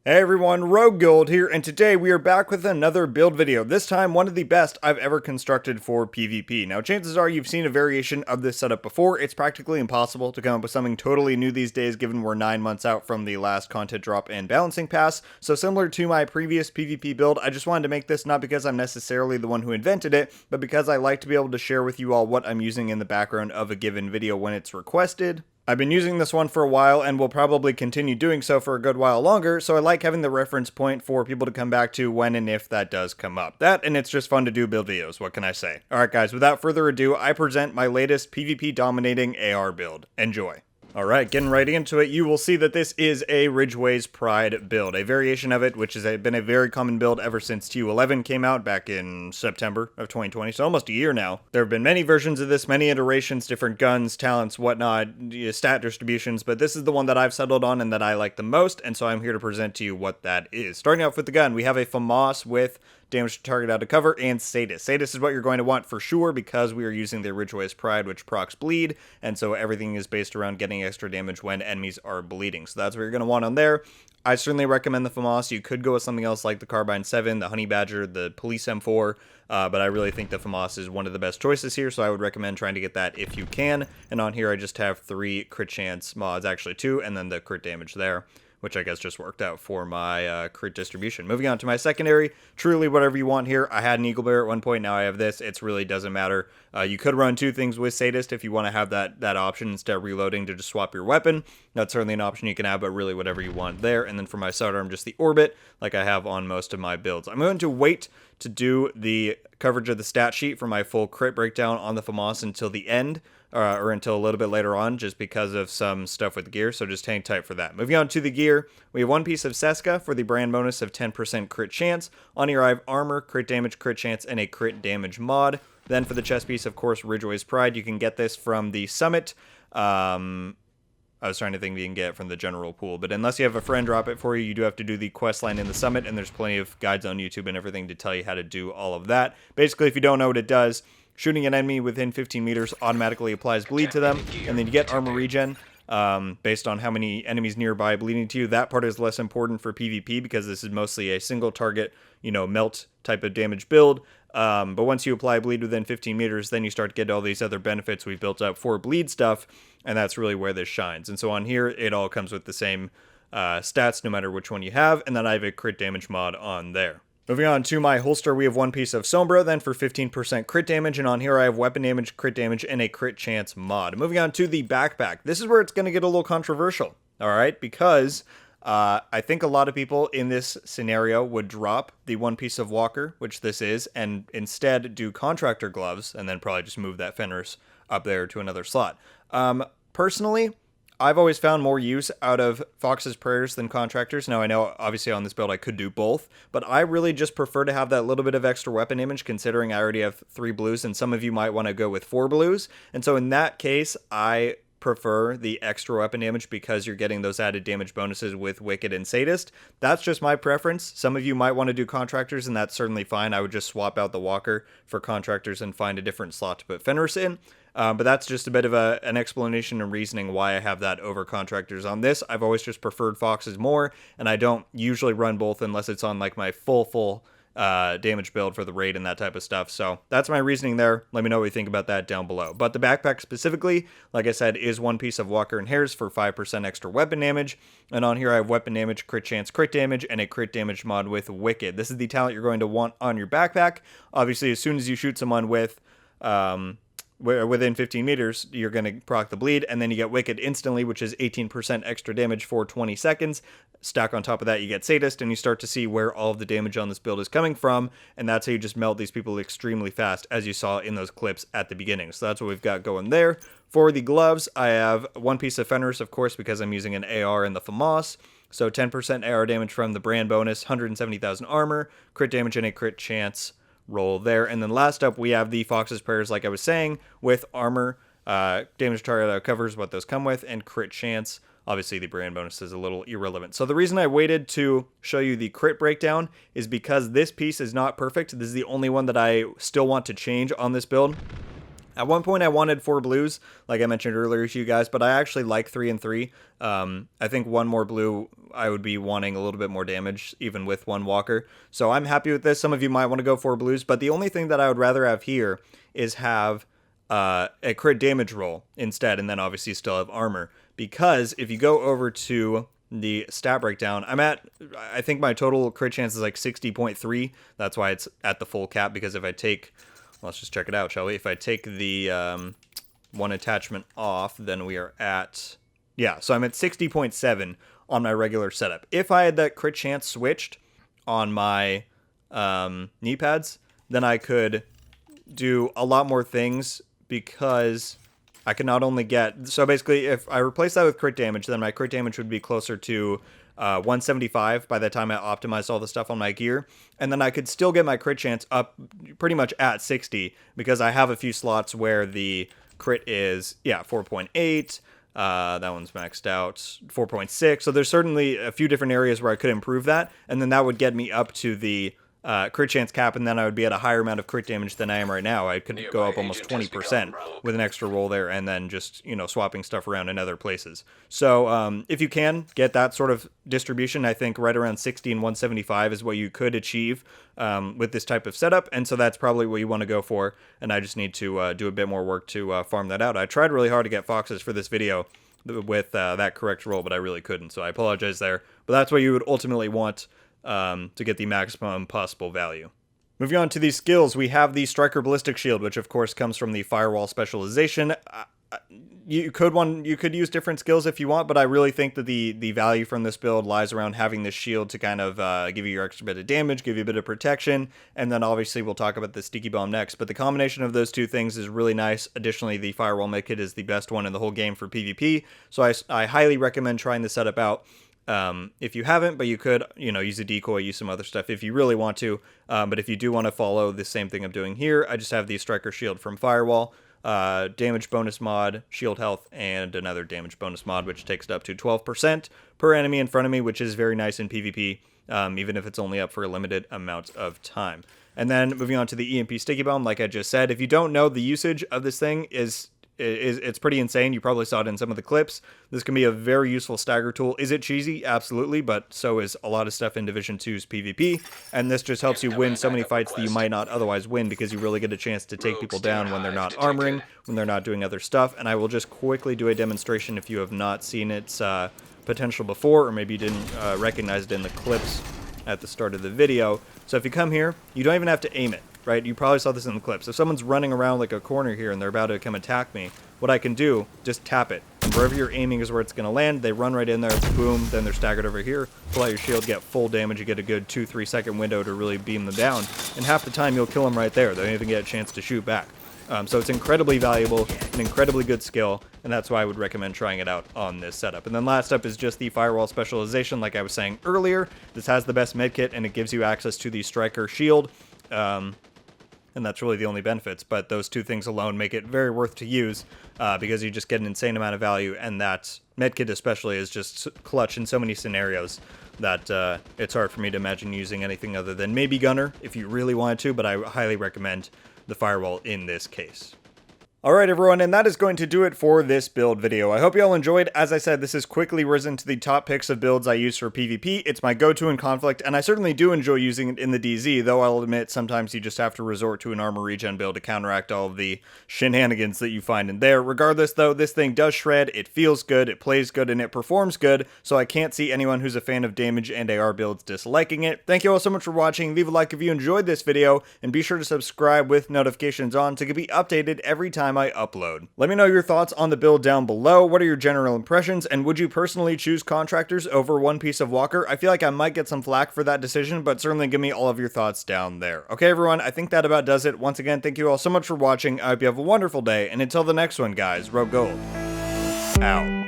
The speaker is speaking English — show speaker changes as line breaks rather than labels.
Hey everyone, RogueGold here, and today we are back with another build video, this time one of the best I've ever constructed for PvP. Now chances are you've seen a variation of this setup before. It's practically impossible to come up with something totally new these days given we're 9 months out from the last content drop and balancing pass, so similar to my previous PvP build, I just wanted to make this not because I'm necessarily the one who invented it, but because I like to be able to share with you all what I'm using in the background of a given video when it's requested. I've been using this one for a while and will probably continue doing so for a good while longer, so I like having the reference point for people to come back to when and if that does come up. That, and it's just fun to do build videos, what can I say? Alright guys, without further ado, I present my latest PvP dominating AR build. Enjoy. Alright, getting right into it, you will see that this is a Ridgeway's Pride build, a variation of it, which has been a very common build ever since TU11 came out back in September of 2020, so almost a year now. There have been many versions of this, many iterations, different guns, talents, whatnot, stat distributions, but this is the one that I've settled on and that I like the most, and so I'm here to present to you what that is. Starting off with the gun, we have a FAMAS with damage to target out of cover, and Sadist. Sadist is what you're going to want for sure because we are using the Ridgeway's Pride, which procs bleed, and so everything is based around getting extra damage when enemies are bleeding. So that's what you're going to want on there. I certainly recommend the FAMAS. You could go with something else like the Carbine 7, the Honey Badger, the Police M4, but I really think the FAMAS is one of the best choices here, so I would recommend trying to get that if you can. And on here I just have 3 crit chance mods, actually 2, and then the crit damage there, which I guess just worked out for my crit distribution. Moving on to my secondary, truly whatever you want here. I had an Eagle Bear at one point, now I have this. It really doesn't matter. You could run 2 things with Sadist if you want to have that option instead of reloading to just swap your weapon. That's certainly an option you can have, but really whatever you want there. And then for my sidearm, just the Orbit, like I have on most of my builds. I'm going to wait to do the coverage of the stat sheet for my full crit breakdown on the FAMAS until the end. Or until a little bit later on, just because of some stuff with the gear, so just hang tight for that. Moving on to the gear, we have 1 piece of Seska for the brand bonus of 10% crit chance. On here I have armor, crit damage, crit chance, and a crit damage mod. Then for the chest piece, of course, Ridgeway's Pride. You can get this from the summit. I was trying to think if you can get it from the general pool, but unless you have a friend drop it for you, you do have to do the quest line in the summit, and there's plenty of guides on YouTube and everything to tell you how to do all of that. Basically, if you don't know what it does, shooting an enemy within 15 meters automatically applies bleed to them, and then you get armor regen based on how many enemies nearby bleeding to you. That part is less important for PvP because this is mostly a single target, melt type of damage build. But once you apply bleed within 15 meters, then you start to get all these other benefits we've built up for bleed stuff, and that's really where this shines. And so on here, it all comes with the same stats no matter which one you have, and then I have a crit damage mod on there. Moving on to my holster, we have 1 piece of Sombra, then for 15% crit damage, and on here I have weapon damage, crit damage, and a crit chance mod. Moving on to the backpack. This is where it's going to get a little controversial, alright, because I think a lot of people in this scenario would drop the 1 piece of Walker, which this is, and instead do contractor gloves, and then probably just move that Fenris up there to another slot. Personally, I've always found more use out of Fox's Prayers than Contractors. Now, I know, obviously, on this build, I could do both, but I really just prefer to have that little bit of extra weapon damage, considering I already have 3 blues, and some of you might want to go with 4 blues. And so in that case, I prefer the extra weapon damage because you're getting those added damage bonuses with Wicked and Sadist. That's just my preference. Some of you might want to do Contractors, and that's certainly fine. I would just swap out the Walker for Contractors and find a different slot to put Fenris in. But that's just a bit of an explanation and reasoning why I have that over Contractors on this. I've always just preferred Foxes more, and I don't usually run both unless it's on like my full damage build for the raid and that type of stuff. So that's my reasoning there. Let me know what you think about that down below. But the backpack specifically, like I said, is 1 piece of Walker and Hares for 5% extra weapon damage. And on here I have weapon damage, crit chance, crit damage, and a crit damage mod with Wicked. This is the talent you're going to want on your backpack. Obviously, as soon as you shoot someone with within 15 meters, you're going to proc the bleed, and then you get Wicked instantly, which is 18% extra damage for 20 seconds. Stack on top of that, you get Sadist, and you start to see where all of the damage on this build is coming from, and that's how you just melt these people extremely fast, as you saw in those clips at the beginning. So that's what we've got going there. For the gloves, I have 1 piece of Fenris, of course, because I'm using an AR in the FAMAS. So 10% AR damage from the brand bonus, 170,000 armor, crit damage, and a crit chance roll there. And then last up, we have the Fox's Prayers, like I was saying, with armor, damage target covers what those come with, and crit chance. Obviously, the brand bonus is a little irrelevant. So the reason I waited to show you the crit breakdown is because this piece is not perfect. This is the only one that I still want to change on this build. At one point, I wanted 4 blues, like I mentioned earlier to you guys, but I actually like 3 and 3. I think 1 more blue I would be wanting a little bit more damage even with one walker. So I'm happy with this. Some of you might want to go for blues, but the only thing that I would rather have here is have a crit damage roll instead, and then obviously still have armor. Because if you go over to the stat breakdown, I think my total crit chance is like 60.3. That's why it's at the full cap, because if I take, let's just check it out, shall we? If I take the one attachment off, then we are at, yeah, so I'm at 60.7 on my regular setup. If I had that crit chance switched on my knee pads, then I could do a lot more things, because I could not only get, so basically if I replace that with crit damage, then my crit damage would be closer to 175 by the time I optimized all the stuff on my gear, and then I could still get my crit chance up pretty much at 60, because I have a few slots where the crit is, yeah, 4.8, that one's maxed out, 4.6, so there's certainly a few different areas where I could improve that, and then that would get me up to the crit chance cap, and then I would be at a higher amount of crit damage than I am right now. I could go up almost 20% with an extra roll there, and then just, you know, swapping stuff around in other places. So if you can get that sort of distribution, I think right around 60 and 175 is what you could achieve with this type of setup, and so that's probably what you want to go for, and I just need to do a bit more work to farm that out. I tried really hard to get foxes for this video with that correct roll, but I really couldn't, so I apologize there. But that's what you would ultimately want to get the maximum possible value. Moving on to these skills, we have the Striker Ballistic Shield, which of course comes from the Firewall specialization. You could use different skills if you want, but I really think that the value from this build lies around having this shield to kind of give you your extra bit of damage, give you a bit of protection, and then obviously we'll talk about the Sticky Bomb next. But the combination of those two things is really nice. Additionally, the Firewall Medkit is the best one in the whole game for PvP, so I highly recommend trying this setup out. If you haven't, but you could, you know, use a decoy, use some other stuff if you really want to. But if you do want to follow the same thing I'm doing here, I just have the Striker Shield from Firewall, damage bonus mod, shield health, and another damage bonus mod, which takes it up to 12% per enemy in front of me, which is very nice in PvP, even if it's only up for a limited amount of time. And then moving on to the EMP Sticky Bomb, like I just said, if you don't know, the usage of this thing it's pretty insane. You probably saw it in some of the clips. This can be a very useful stagger tool. Is it cheesy? Absolutely, but so is a lot of stuff in Division 2's PvP, and this just helps you win so many fights that you might not otherwise win, because you really get a chance to take people down when they're not armoring, when they're not doing other stuff. And I will just quickly do a demonstration if you have not seen its potential before, or maybe you didn't recognize it in the clips at the start of the video. So if you come here, you don't even have to aim it. Right, you probably saw this in the clips. If someone's running around like a corner here and they're about to come attack me, what I can do, just tap it. And wherever you're aiming is where it's going to land. They run right in there, boom, then they're staggered over here. Pull out your shield, get full damage. You get a good 2-3 second window to really beam them down. And half the time you'll kill them right there. They don't even get a chance to shoot back. So it's incredibly valuable, an incredibly good skill, and that's why I would recommend trying it out on this setup. And then last up is just the Firewall specialization. Like I was saying earlier, this has the best medkit, and it gives you access to the Striker Shield. And that's really the only benefits, but those two things alone make it very worth to use, because you just get an insane amount of value, and that medkit especially is just clutch in so many scenarios that it's hard for me to imagine using anything other than maybe Gunner if you really wanted to, but I highly recommend the Firewall in this case. Alright everyone, and that is going to do it for this build video. I hope you all enjoyed. As I said, this has quickly risen to the top picks of builds I use for PvP. It's my go-to in Conflict, and I certainly do enjoy using it in the DZ, though I'll admit sometimes you just have to resort to an armor regen build to counteract all of the shenanigans that you find in there. Regardless though, this thing does shred, it feels good, it plays good, and it performs good, so I can't see anyone who's a fan of damage and AR builds disliking it. Thank you all so much for watching. Leave a like if you enjoyed this video, and be sure to subscribe with notifications on to be updated every time I upload. Let me know your thoughts on the build down below. What are your general impressions, and would you personally choose contractors over one piece of walker? I feel like I might get some flack for that decision, but certainly give me all of your thoughts down there. Okay everyone, I think that about does it. Once again, thank you all so much for watching. I hope you have a wonderful day, and until the next one guys, RogueGold out.